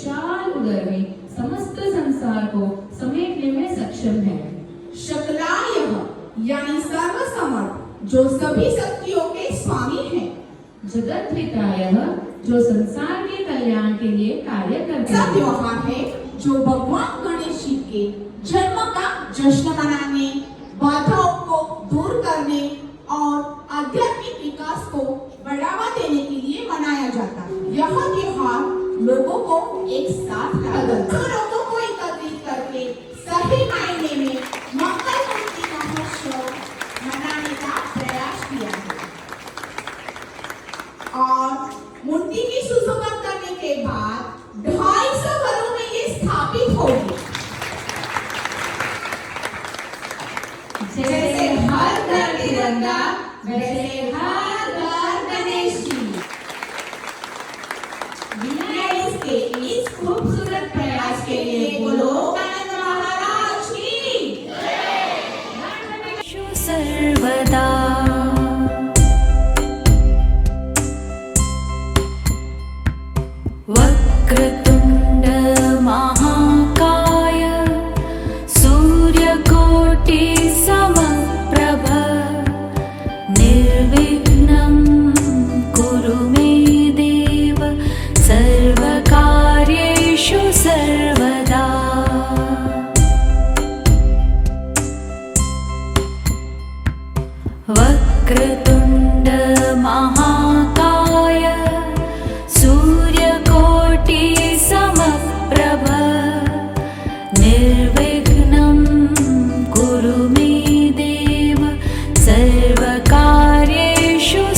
विशाल उदर में समस्त संसार को समेटने में सक्षम है। शकलायः यानी सर्वसमर्थ, जो सभी शक्तियों के स्वामी है। जगद्वितायः जो संसार के कल्याण के लिए कार्य करते सब हैं। त्योहार है जो भगवान गणेश जी के जन्म का जश्न मनाने, बाधाओं को दूर करने और आध्यात्मिक विकास को बढ़ावा देने के लिए मनाया जाता है। यह त्योहार लोगों को एक साथ लाता है, लोगों को एकत्रित करके सही मायने में मंगल मूर्ति महोत्सव मनाने का प्रयास किया है। और मूर्ति की सुसंगत करने के बाद 250 घरों में ये स्थापित होगी। जैसे हर घर तिरंगा, वैसे हर घर गणेश जी। वीआईएस के इस खूबसूरत प्रयास के लिए बोलो आनंद महाराज की जय। सर्वदा वक्रतुंड महाकाय सूर्यकोटि समप्रभ निर्विघ्नं कुरु मे देव सर्वकार्येषु सर्वदा। वक्रतुंड महाकाय सूर्यकोटि समप्रभ निर्विघ्नं कुरु मे देव सर्वकार्येषु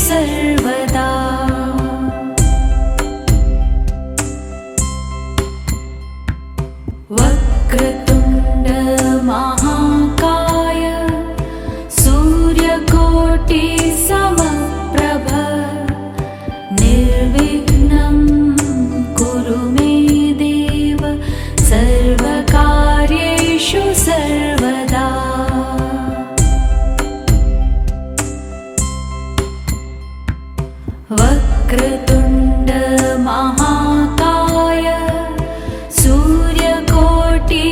सर्वदा। वक्रतुंड महाकाय सूर्यकोटि समप्रभ निर्विघ्नं कुरु मे देव सर्वकार्येषु सर्वदा। वक्रतुंड महाकाय सूर्यकोटि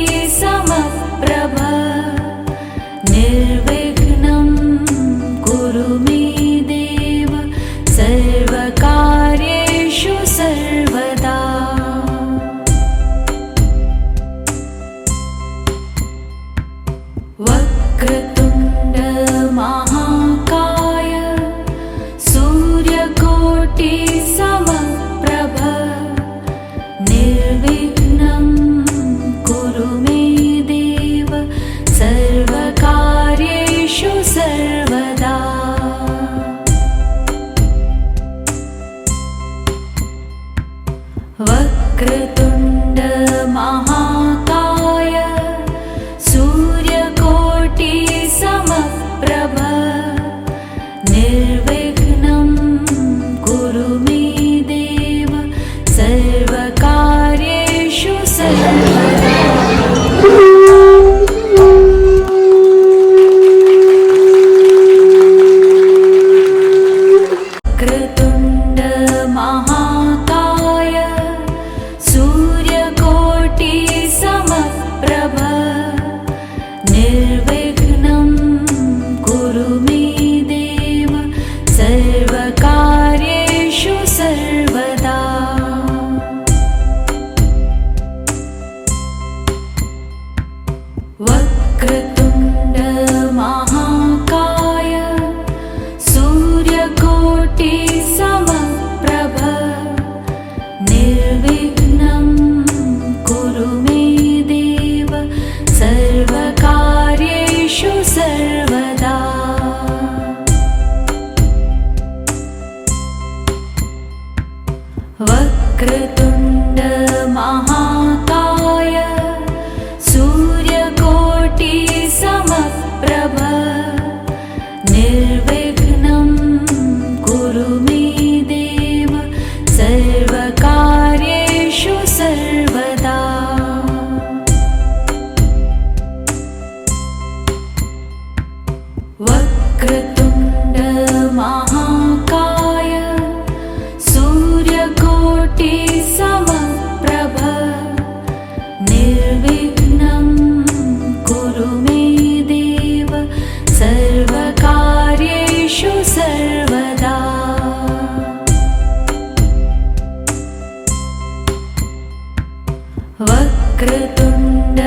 वक्रतुण्ड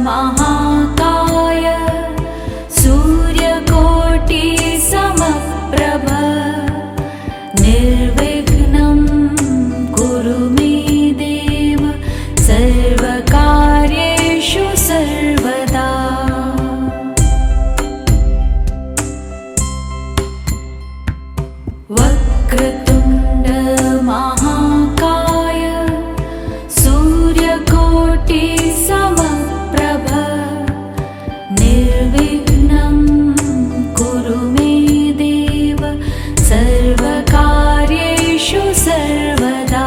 महाकाय सूर्यकोटि समप्रभ निर्विघ्नं कुरु मे देव सर्वकार्येषु सर्वदा। वक्रतुण्ड महाकाय सूर्यकोटि समप्रभ निर्विघ्नं कुरु मे देव सर्वकार्येषु सर्वदा।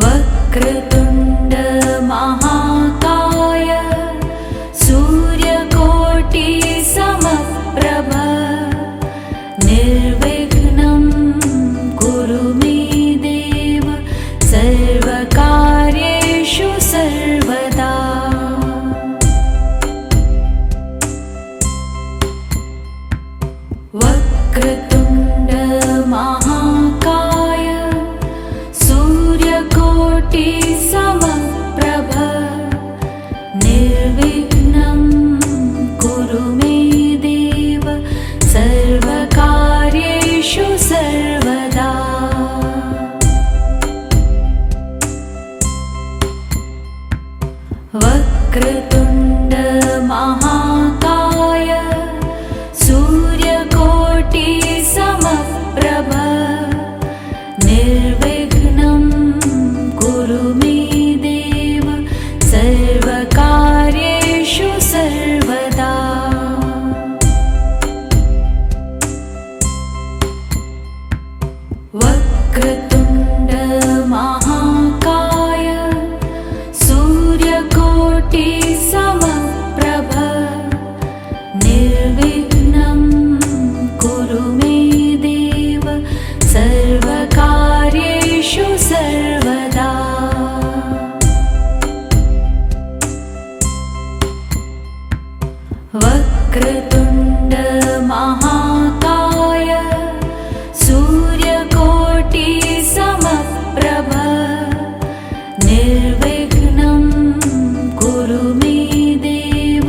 वक्रतुण्ड महाकाय सूर्यकोटि समप्रभ निर्विघ्नं कुरु मे देव सर्वकार्येषु सर्वदा। वक्रतुण्ड महाकाय सूर्यकोटि समप्रभ निर्विघ्नं कुरु मे देव सर्वकार्येषु सर्वदा। वक्रतुण्ड महाकाय सूर्यकोटि समप्रभ निर्विघ्नं कुरु मे देव सर्वकार्येषु सर्वदा। वक्रतुण्ड महाकाय सूर्यकोटि समप्रभ निर्विघ्नं कुरु मे देव सर्वकार्येषु सर्वदा। वक्रतुण्ड महाकाय सूर्यकोटि समप्रभ निर्विघ्नं कुरु मे देव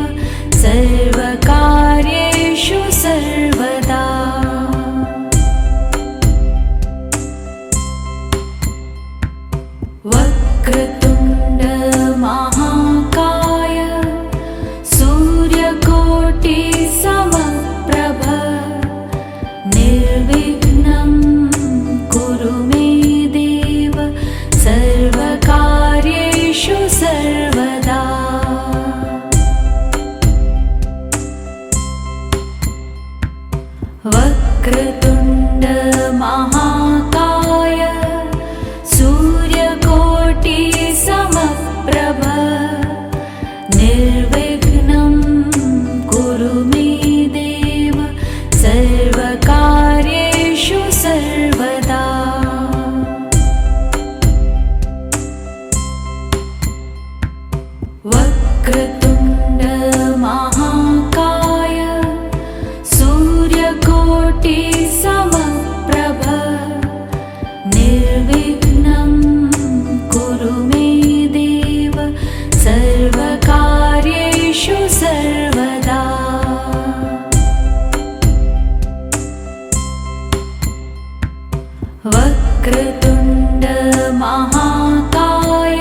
सर्वकार्येषु सर्वदा। वक्रतुण्ड महाकाय सूर्यकोटि समप्रभ निर्विघ्नं कुरु मे देव सर्वकार्येषु सर्वदा। वक्रतुण्ड महाकाय सूर्यकोटि समप्रभ निर्विघ्नं कुरु मे देव सर्वकार्येषु सर्वदा। वक्रतुण्ड महाकाय सूर्यकोटि समप्रभ निर्विघ्नं कुरु मे देव सर्वकार्येषु सर्वदा। वक्रतुण्ड महाकाय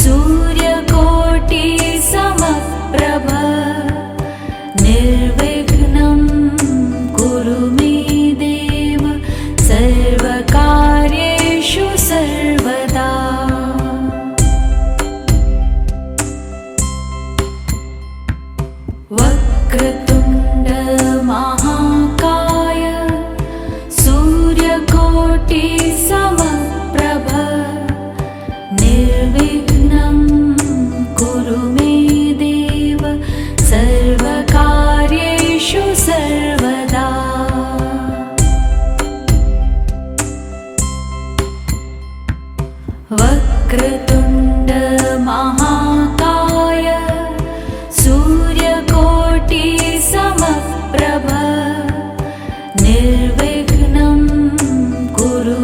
सूर्यकोटि समप्रभ निर्विघ्नं कुरु मे देव सर्वकार्येषु सर्वदा। वक्रतुण्ड महाकाय सूर्यकोटि समप्रभ निर्विघ्नं कुरु मे देव सर्वकार्येषु सर्वदा। वक्रतुण्ड महाकाय सूर्यकोटि समप्रभ निर्विघ्नं कुरु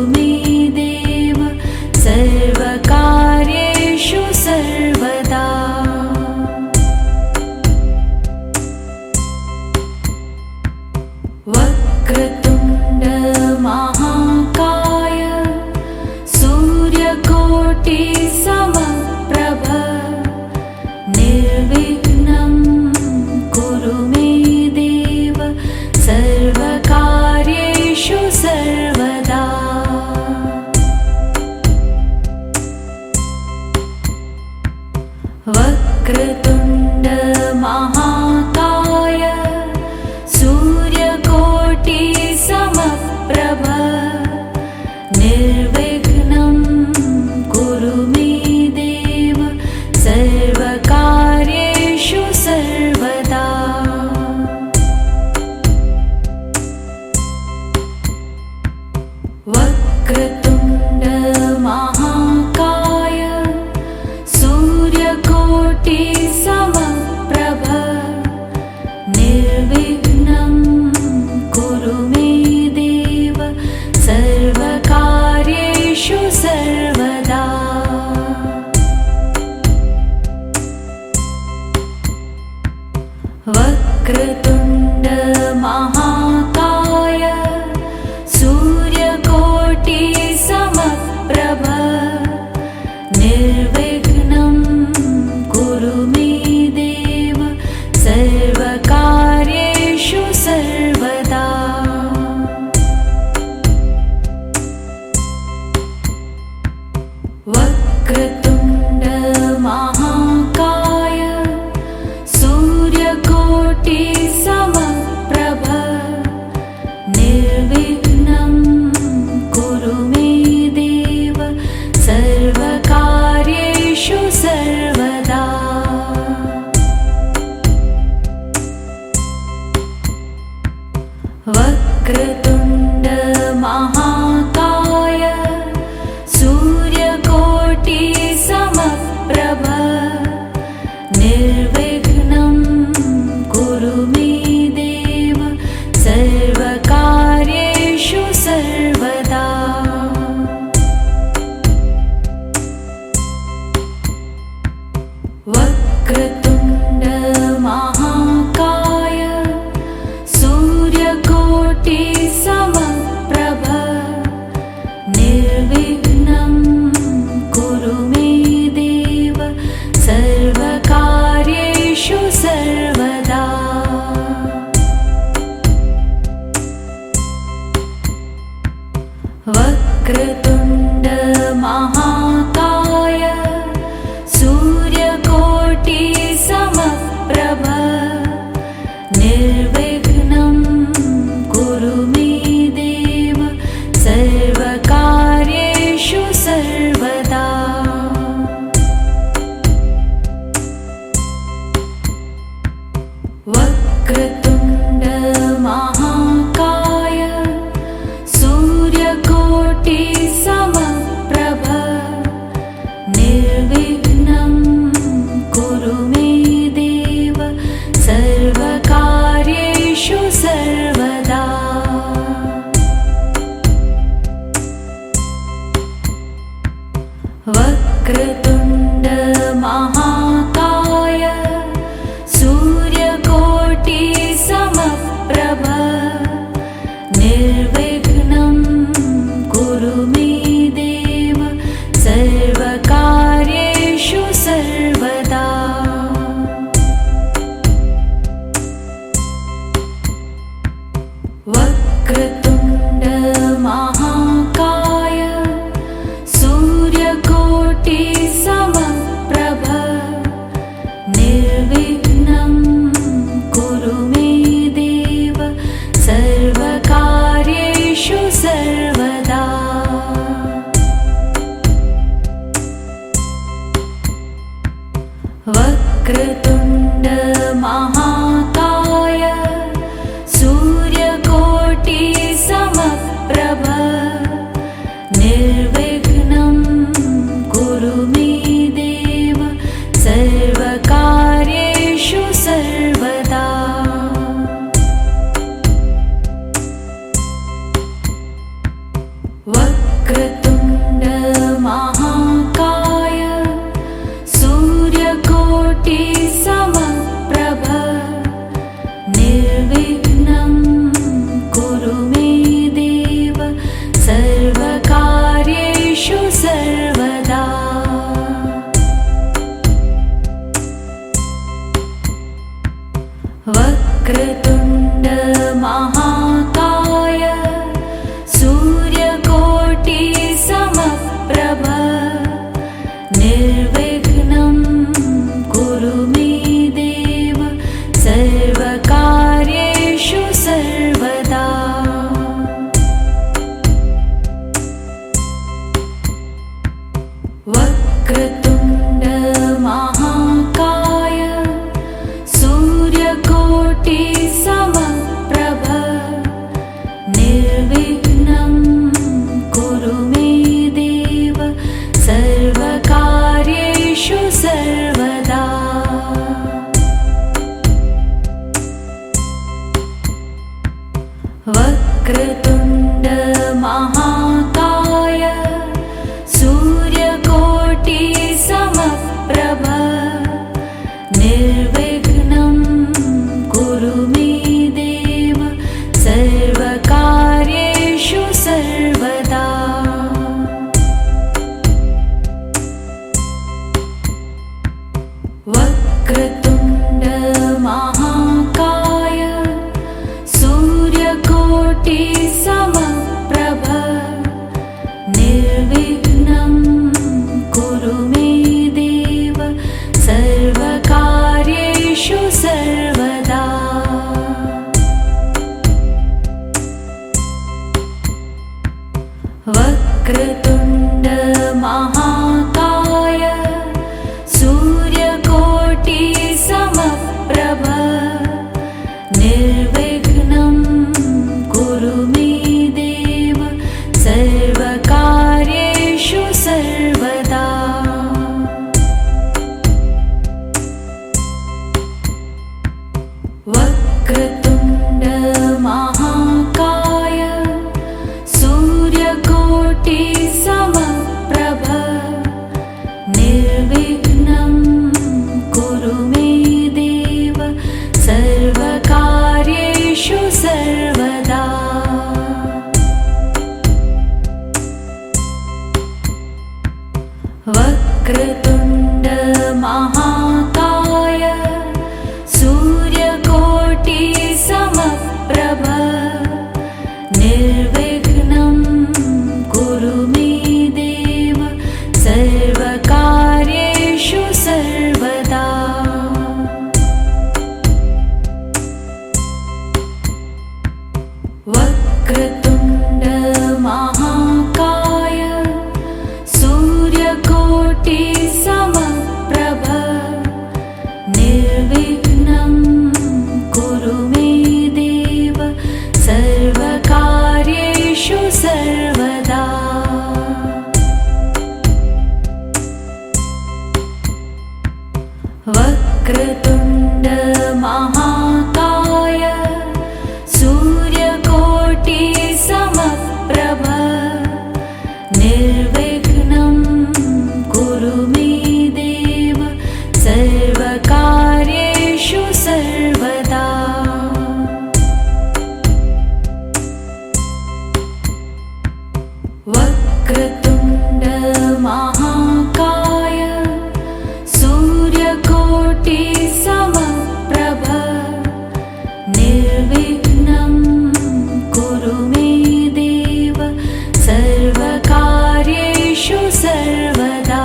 निर्विघ्नं कुरु मे देव सर्वकार्येषु सर्वदा। वक्रतुण्ड महाकाय सूर्यकोटि समप्रभ निर्विघ्नं कुरु मे देव सर्वकार्येषु सर्वदा। वक्रतुण्ड महाकाय सूर्यकोटि समप्रभ निर्विघ्नं कुरु मे देव सर्वकार्येषु सर्वदा। वक्रतुण्ड महाकाय सूर्यकोटि समप्रभ निर्विघ्नं कुरु मे देव सर्वकार्येषु सर्वदा। वक्रतुण्ड महाकाय सूर्यकोटि समप्रभ निर्विघ्नं कुरु मे देव सर्वकार्येषु सर्वदा। वक्रतुण्ड महाकाय सूर्यकोटि समप्रभ निर्विघ्नं कुरु मे देव सर्वकार्येषु सर्वदा। वक्रतुण्ड महाकाय सूर्यकोटि समप्रभ निर्विघ्नं कुरु मे देव सर्वकार्येषु सर्वदा। वक्रतुण्ड महाकाय सूर्यकोटि समप्रभ निर्विघ्नं कुरु मे देव सर्वकार्येषु सर्वदा। वक्रतुण्ड महाकाय सूर्यकोटि समप्रभ निर्विघ्नं कुरु मे देव सर्वकार्येषु सर्वदा। वक्रतुण्ड महाकाय सूर्यकोटि समप्रभ निर्विघ्नं कुरु मे देव सर्वकार्येषु सर्वदा। वक्रतुण्ड महाकाय सूर्यकोटि समप्रभ निर्विघ्नं कुरु मे देव सर्वकार्येषु सर्वदा। वक्रतुण्ड महाकाय सूर्यकोटि समप्रभ निर्विघ्नं कुरु मे देव सर्वकार्येषु सर्वदा। वक्रतुण्ड महाकाय सूर्यकोटि महाकाय सूर्यकोटि समप्रभ निर्विघ्नं कुरु मे देव सर्वकार्येषु सर्वदा। वक्रतुण्ड महाकाय सूर्यकोटि समप्रभ निर्विघ्नं कुरु मे देव सर्वकार्येषु सर्वदा। वक्रतुण्ड महाकाय सूर्यकोटि समप्रभ निर्विघ्नं कुरु मे देव सर्वकार्येषु सर्वदा। वक्रतुण्ड महाकाय सूर्यकोटि समप्रभ निर्विघ्नं कुरु मे देव सर्वकार्येषु सर्वदा। वक्रतुण्ड महाकाय सूर्यकोटि समप्रभ निर्विघ्नं कुरु मे देव सर्वकार्येषु सर्वदा। वक्रतुण्ड महाकाय सूर्यकोटि समप्रभ निर्विघ्नं कुरु मे देव सर्वकार्येषु सर्वदा। वक्रतुण्ड महाकाय सूर्यकोटि समप्रभ निर्विघ्नं कुरु मे देव सर्वकार्येषु सर्वदा। वक्रतुण्ड महाकाय सूर्यकोटि समप्रभ निर्विघ्नं कुरु मे देव सर्वकार्येषु सर्वदा।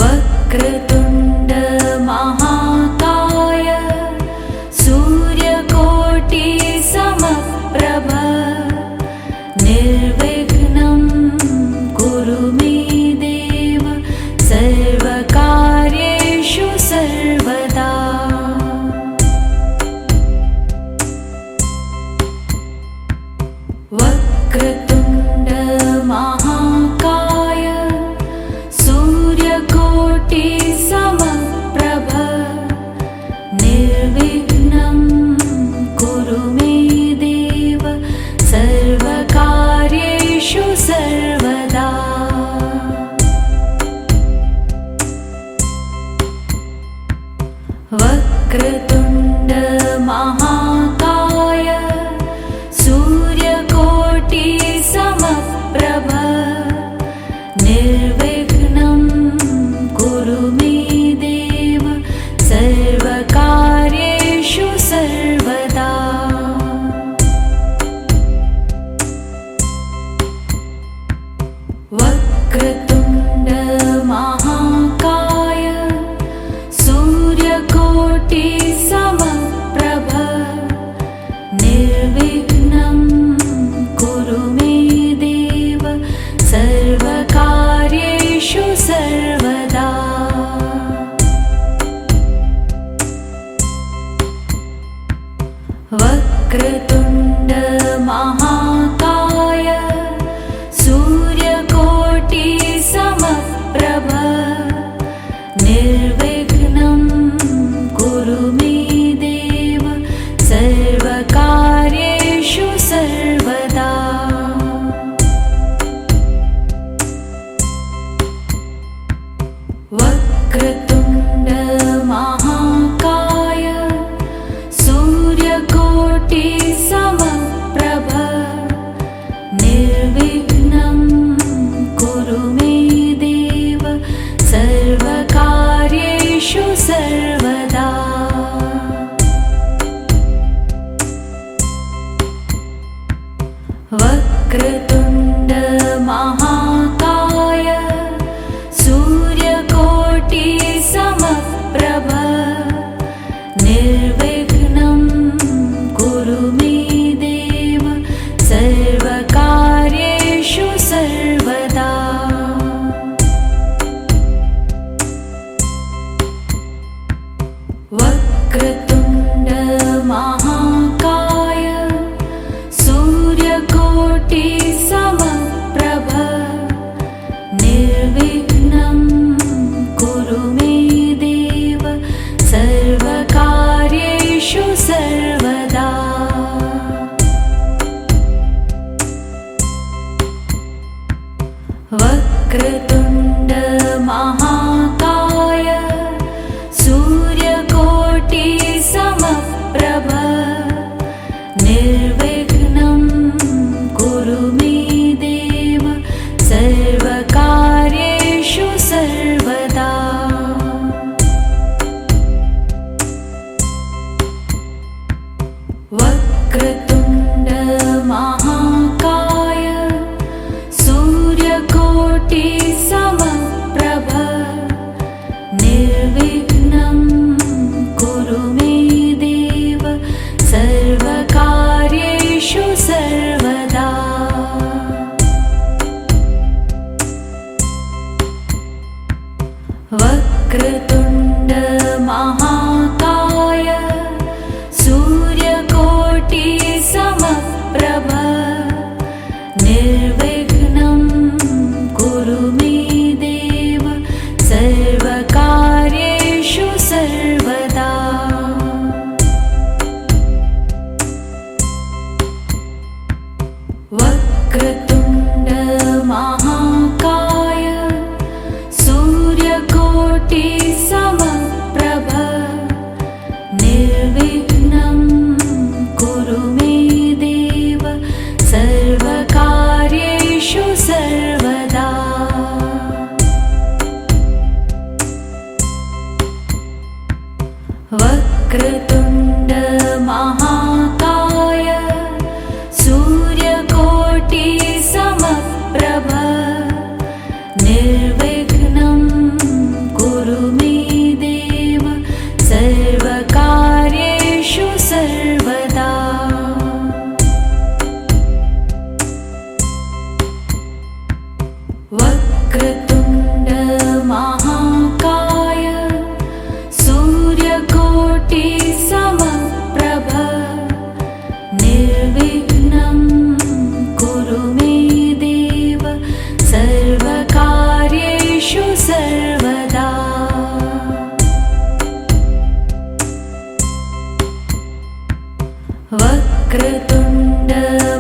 वक्रतुण्ड महाकाय सूर्यकोटि समप्रभ निर्विघ्नं कुरु मे देव सर्वकार्येषु सर्वदा। वक्रतुण्ड महाकाय सूर्यकोटि समप्रभ निर्विघ्नं कुरु मे देव सर्वकार्येषु सर्वदा। वक्रतुण्ड महाकाय सूर्यकोटि समप्रभ निर्विघ्नं कुरु मे देव सर्वकार्येषु सर्वदा। वक्रतुण्ड महाकाय सूर्यकोटि समप्रभ निर्विघ्नं कुरु मे देव सर्वकार्येषु सर्वदा। वक्रतुण्ड महाकाय सूर्यकोटि समप्रभ निर्विघ्नं कुरु मे देव वक्रतुण्ड महाकाय सूर्यकोटि समप्रभ निर्विघ्नं कुरु मे देव सर्वकार्येषु सर्वदा। वक्रतुण्ड महाकाय सूर्यकोटि समप्रभ निर्विघ्नं कुरु मे देव सर्वकार्येषु सर्वदा। वक्रतुण्ड महाकाय सूर्यकोटि समप्रभ निर्विघ्नं कुरु मे देव सर्वकार्येषु सर्वदा। वक्रतुण्ड महाकाय सूर्यकोटि समप्रभ निर्विघ्नं कुरु मे देव सर्वकार्येषु सर्वदा। वक्रतुण्ड महाकाय सूर्यकोटि समप्रभ निर्विघ्नं कुरु मे देव सर्वकार्येषु सर्वदा। वक्रतुण्ड महाकाय सूर्यकोटि समप्रभ निर्विघ्नं कुरु मे देव सर्वकार्येषु सर्वदा। वक्रतुण्ड महाकाय सूर्यकोटि समप्रभ निर्विघ्नं कुरु मे देव सर्वकार्येषु सर्वदा। वक्रतुण्ड महाकाय सूर्यकोटि समप्रभ निर्विघ्नं कुरु मे देव सर्वकार्येषु सर्वदा। वक्रतुण्ड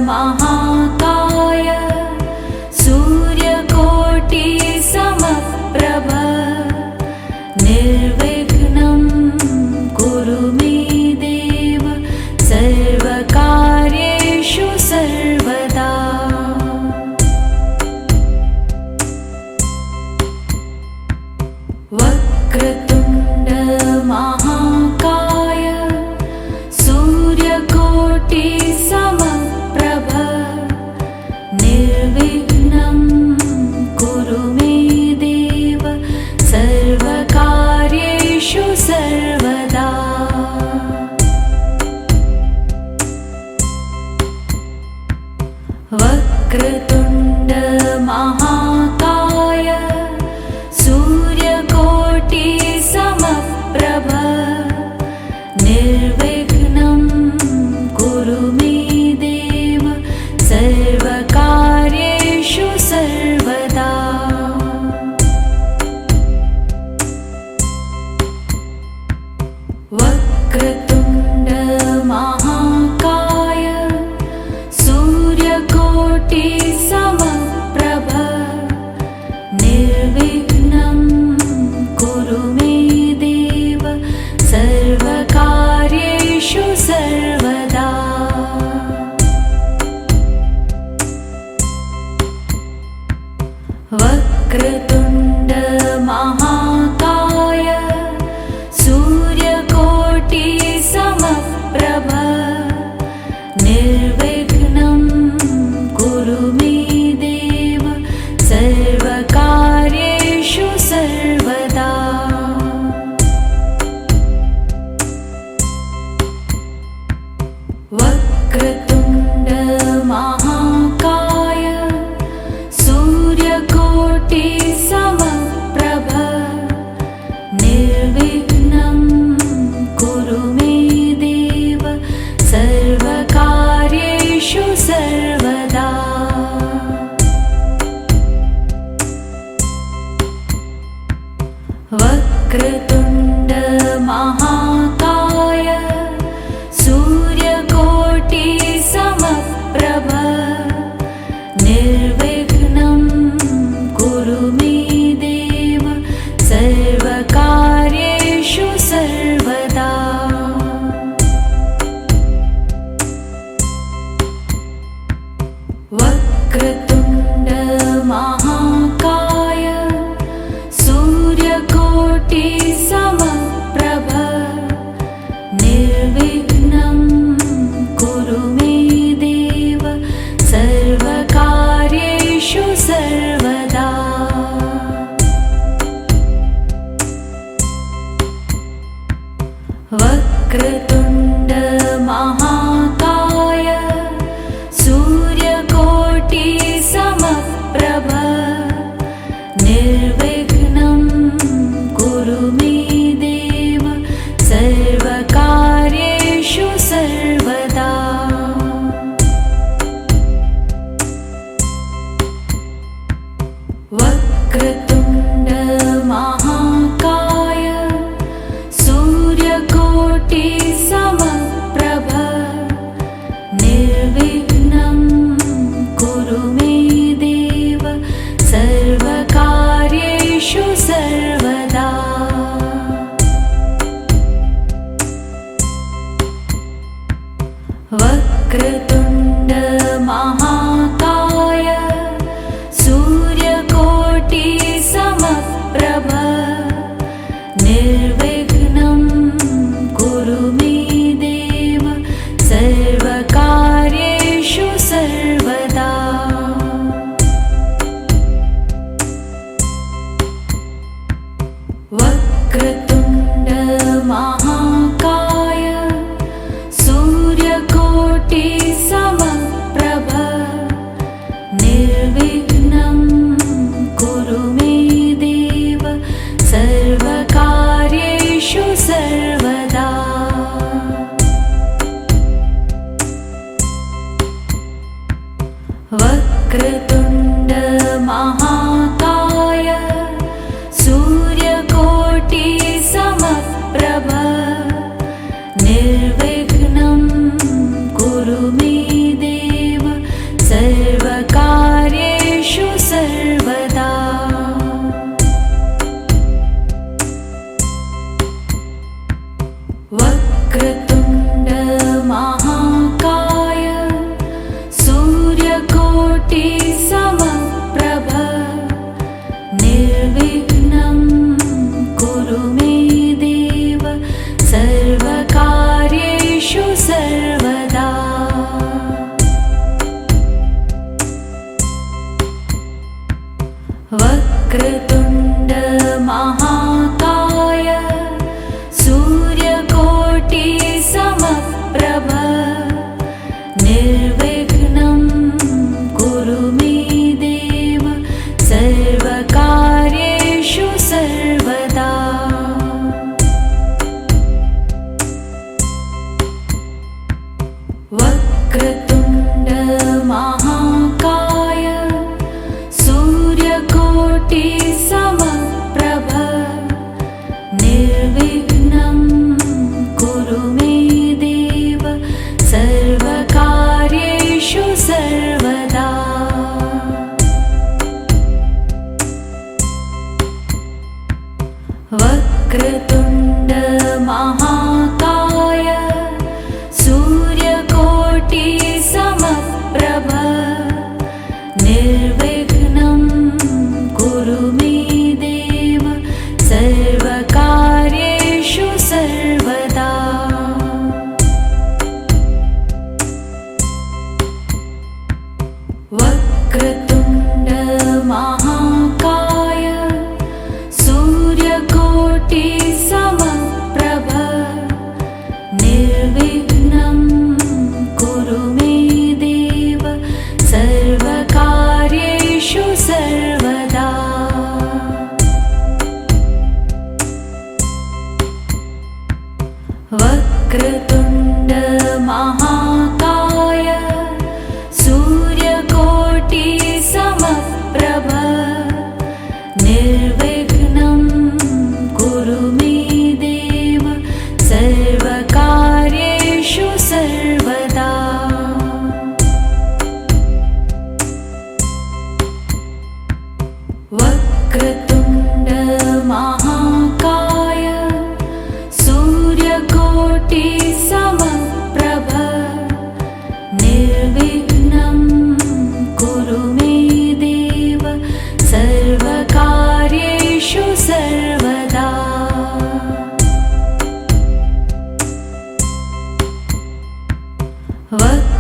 महाकाय सूर्यकोटि समप्रभ निर्विघ्नं कुरु मे देव सर्वकार्येषु सर्वदा। वक्रतुण्ड महाकाय सूर्यकोटि समप्रभ निर्विघ्नं कुरु मे देव सर्वकार्येषु सर्वदा। वक्रतुण्ड महाकाय सूर्यकोटि समप्रभ निर्विघ्नं कुरु मे देव सर्वकार्येषु सर्वदा। वक्रतुण्ड महाकाय सूर्यकोटि समप्रभ निर्विघ्नं कुरु मे देव सर्वकार्येषु सर्वदा। वक्रतुण्ड महाकाय सूर्यकोटि समप्रभ निर्विघ्नं वक्रतुण्ड महाकाय सूर्यकोटि समप्रभ निर्विघ्नं कुरु मे देव सर्वकार्येषु सर्वदा। वक्रतुण्ड महाकाय सूर्यकोटि समप्रभ निर्विघ्नं कुरु मे देव सर्वकार्येषु सर्वदा। वक्रतुण्ड महाकाय सूर्यकोटि समप्रभ निर्विघ्नं कुरु मे देव सर्वकार्येषु सर्वदा। वक्रतुण्ड महाकाय सूर्यकोटि समप्रभ निर्विघ्नं कुरु मे देव सर्वकार्येषु सर्वदा। वक्रतुण्ड महाकाय सूर्यकोटि समप्रभ निर्विघ्नं कुरु मे देव सर्वकार्येषु सर्वदा। वक्रतुण्ड महाकाय सूर्यकोटि समप्रभ निर्विघ्नं कुरु मे देव सर्वकार्येषु सर्वदा। वक्रतुण्ड महाकाय सूर्यकोटि समप्रभ निर्विघ्नं कुरु मे देव सर्वकार्येषु सर्वदा। वक्रतुण्ड महाकाय सूर्यकोटि समप्रभ निर्विघ्नं कुरु मे देव सर्वकार्येषु सर्वदा। वक्रतुण्ड महाकाय सूर्यकोटि समप्रभ निर्विघ्नं कुरु मे देव सर्वकार्येषु सर्वदा। वक्रतुण्ड महाकाय सूर्यकोटि समप्रभ निर्विघ्नं कुरु मे देव सर्वकार्येषु सर्वदा। वक्रतुण्ड महाकाय सूर्यकोटि समप्रभ निर्विघ्नं कुरु मे देव सर्वकार्येषु सर्वदा। वक्रतुण्ड महाकाय सूर्यकोटि समप्रभ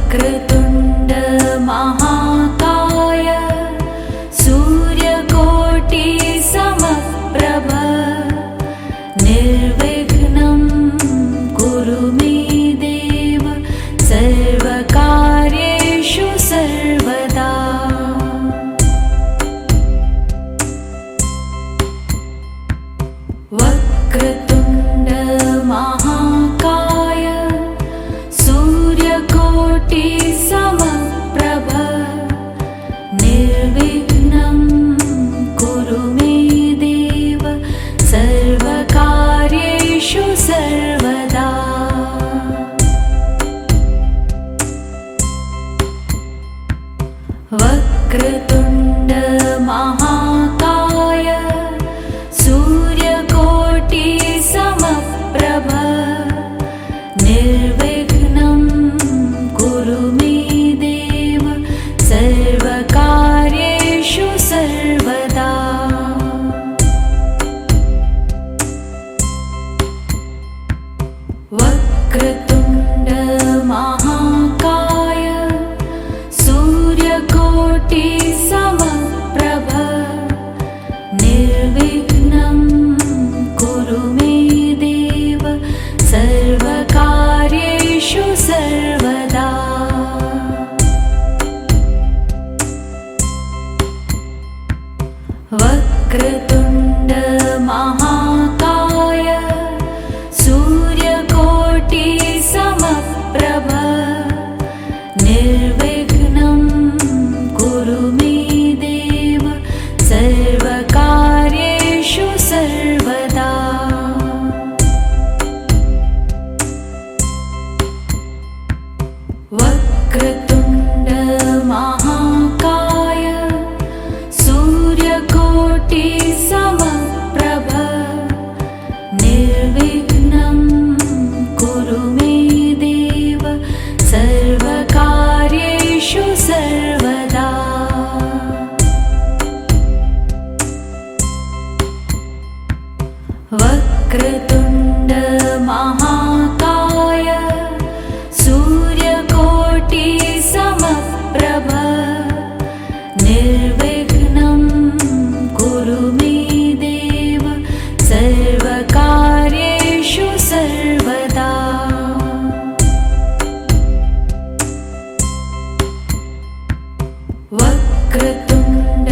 वक्रतुण्ड महाकाय सूर्यकोटि समप्रभ निर्विघ्नं कुरु मे देव सर्वकार्येषु सर्वदा। वक्रतुण्ड महाकाय सूर्यकोटि समप्रभ निर्विघ्नं कुरु मे देव सर्वकार्येषु सर्वदा। वक्रतुण्ड महाकाय सूर्यकोटि समप्रभ निर्विघ्नं कुरु मे देव सर्वकार्येषु सर्वदा। वक्रतुण्ड महाकाय सूर्यकोटि समप्रभ निर्विघ्नं कुरु मे देव सर्वकार्येषु सर्वदा। वक्रतुण्ड महाकाय सूर्यकोटि समप्रभ निर्विघ्नं कुरु मे देव सर्वकार्येषु सर्वदा। वक्रतुण्ड महाकाय सूर्यकोटि समप्रभ निर्विघ्नं कुरु मे देव सर्वकार्येषु सर्वदा। वक्रतुण्ड महाकाय सूर्यकोटि समप्रभ निर्विघ्नं कुरु मे देव सर्वकार्येषु सर्वदा। वक्रतुण्ड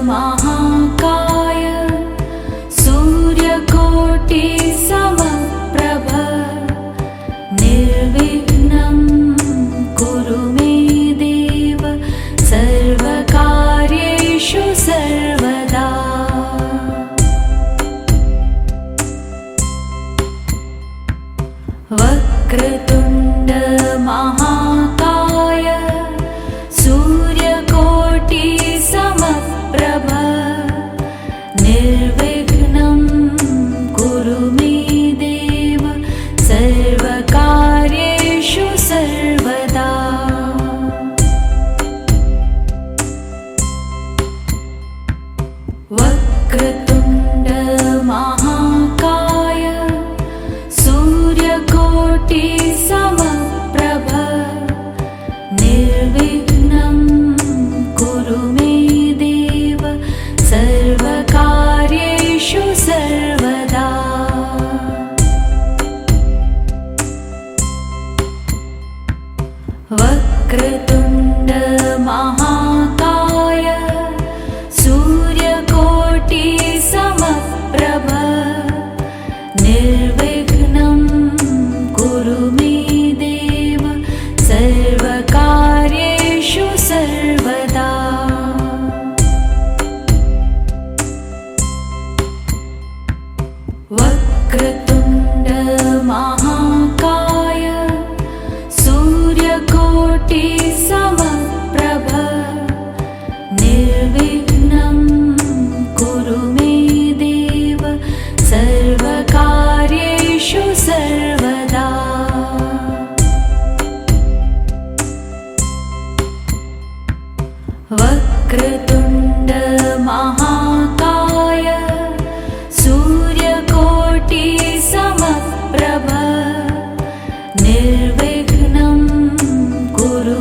महाकाय सूर्यकोटि समप्रभ निर्विघ्नं कुरु मे देव सर्वकार्येषु सर्वदा। वक्रतुण्ड महाकाय सूर्यकोटि समप्रभ निर्विघ्नं कुरु मे देव सर्वकार्येषु सर्वदा। वक्रतुण्ड महाकाय सूर्यकोटि समप्रभ निर्विघ्नं कुरु मे देव सर्वकार्येषु सर्वदा। वक्रतुण्ड महाकाय सूर्यकोटि समप्रभ निर्विघ्नं कुरु मे देव सर्वकार्येषु सर्वदा। वक्रतुण्ड महाकाय सूर्यकोटि समप्रभ निर्विघ्नं कुरु मे देव सर्वकार्येषु सर्वदा। वक्रतुण्ड महाकाय सूर्यकोटि समप्रभ निर्विघ्नं कुरु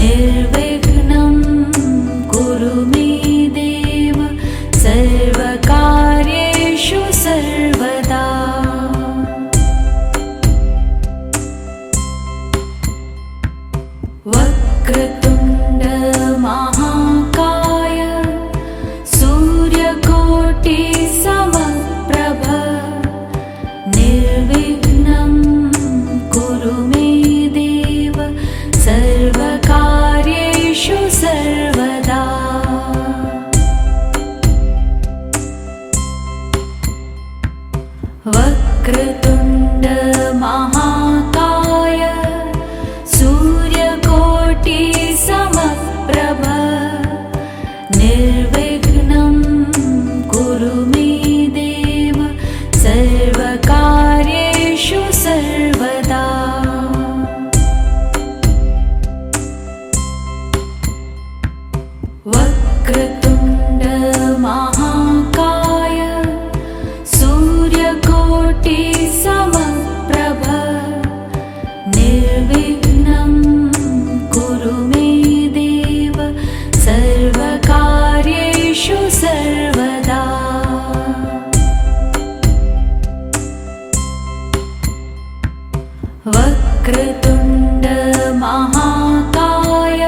निर्विघ्नं कुरु मे देव सर्वकार्येषु सर्वदा। वक्रतुण्ड महाकाय सूर्यकोटि समप्रभ निर्विघ्नं कुरु मे देव सर्वकार्येषु सर्वदा। वक्रतुण्ड महाकाय सूर्यकोटि समप्रभ निर्विघ्नं कुरु मे देव सर्वकार्येषु सर्वदा। वक्रतुण्ड महाकाय सूर्यकोटि समप्रभ निर्विघ्नं कुरु मे देव सर्वकार्येषु सर्वदा। वक्रतुण्ड महाकाय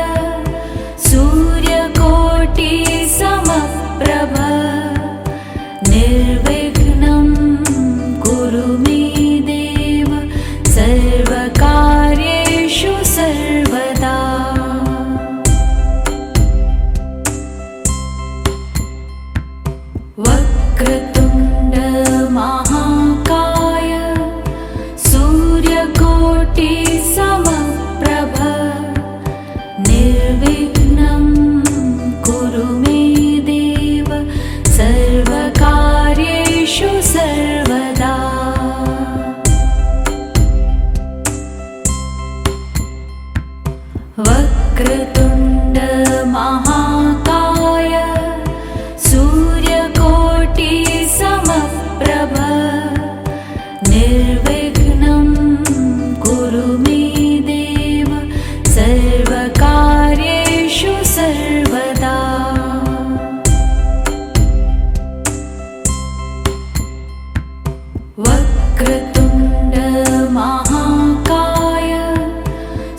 सूर्यकोटि समप्रभ निर्विघ्नं कुरु मे देव सर्वकार्येषु सर्वदा। वक्रतुण्ड महाकाय सूर्यकोटि समप्रभ निर्विघ्नं कुरु मे देव सर्वकार्येषु सर्वदा। वक्रतुण्ड महाकाय सूर्यकोटि समप्रभ निर्विघ्नं कुरु मे देव सर्वकार्येषु सर्वदा। वक्रतुण्ड महाकाय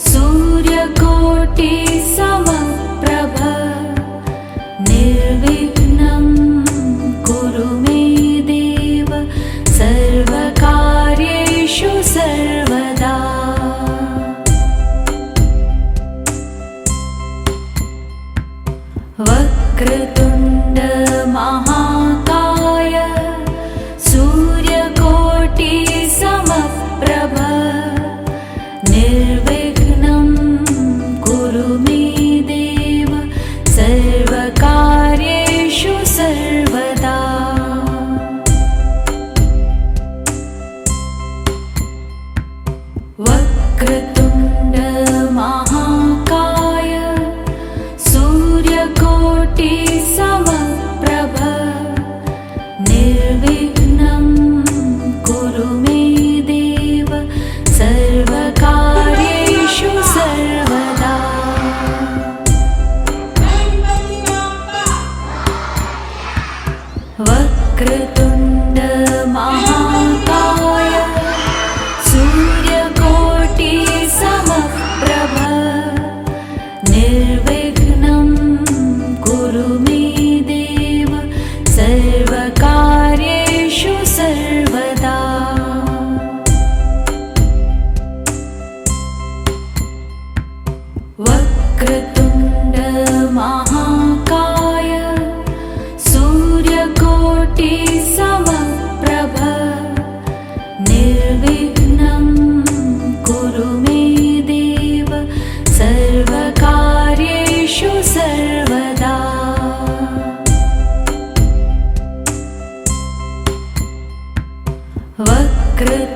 सूर्यकोटि समप्रभ निर्विघ्नं कुरु मे देव सर्वकार्येषु सर्वदा। वक्रतुण्ड महाकाय सूर्यकोटि समप्रभ निर्विघ्नं कुरु मे देव सर्वकार्येषु सर्वदा। वक्रतुण्ड महाकाय सूर्यकोटि समप्रभ निर्विघ्नं कुरु मे देव सर्वकार्येषु सर्वदा। वक्रतुण्ड महाकाय सूर्यकोटि समप्रभ निर्विघ्नं कुरु मे देव सर्वकार्येषु सर्वदा। वक्रतुण्ड महाकाय सूर्यकोटि समप्रभ निर्विघ्नं कुरु मे देव सर्वकार्येषु सर्वदा। वक्रतुण्ड